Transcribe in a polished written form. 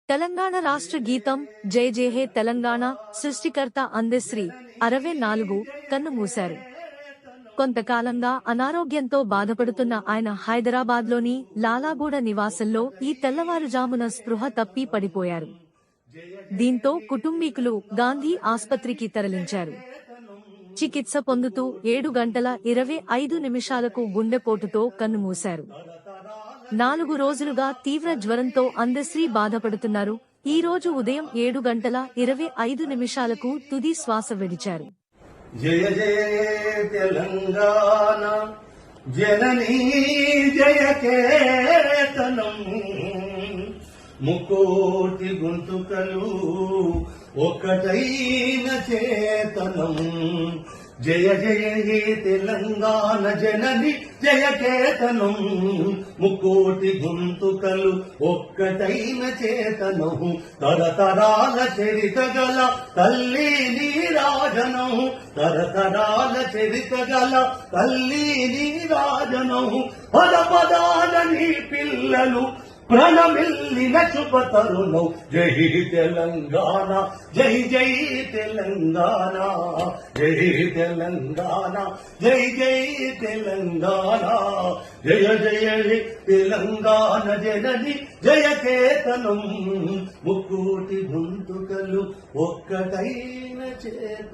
తెలంగాణ రాష్ట్ర గీతం జై జై హే తెలంగాణ సృష్టికర్త అందశ్రీ 64 కన్నుమూశారు. కొంతకాలంగా అనారోగ్యంతో బాధపడుతున్న ఆయన హైదరాబాద్లోని లాలాగూడ నివాసంలో ఈ తెల్లవారుజామున స్పృహ తప్పి పడిపోయారు. దీంతో కుటుంబీకులు గాంధీ ఆస్పత్రికి తరలించారు. చికిత్స పొందుతూ 7 గంటల 25 నిమిషాలకు గుండెపోటుతో కన్నుమూశారు. 4 రోజులుగా తీవ్ర జ్వరంతో అందశ్రీ బాధపడుతున్నారు. ఈ రోజు ఉదయం 7 గంటల 25 నిమిషాలకు తుది శ్వాస విడిచారు. జయ జయ తెలంగాణ జననీ జయ కేతనం ముకోటి గొంతుకలు ఒకటైన చేతనం. జయ జయ హే తెలంగాణ జనని జయ కేతనం ముకోటి గొంతుకలు ఒక్కటైన చేతనం. తరతరాల చరిత గల తల్లి నీరాజనం తరతరాల చరిత గల తల్లి నీరాజనం. పద పదాల నీ పిల్లలు ప్రణమిల్లిన శుభతరుణం. జై తెలంగాణ జై జై తెలంగాణ జై తెలంగాణ జై జై తెలంగాణ. జయ జయ తెలంగాణ జనని జయ కేతనం ముక్కోటి గొంతుకలు ఒక్కటైన చేత.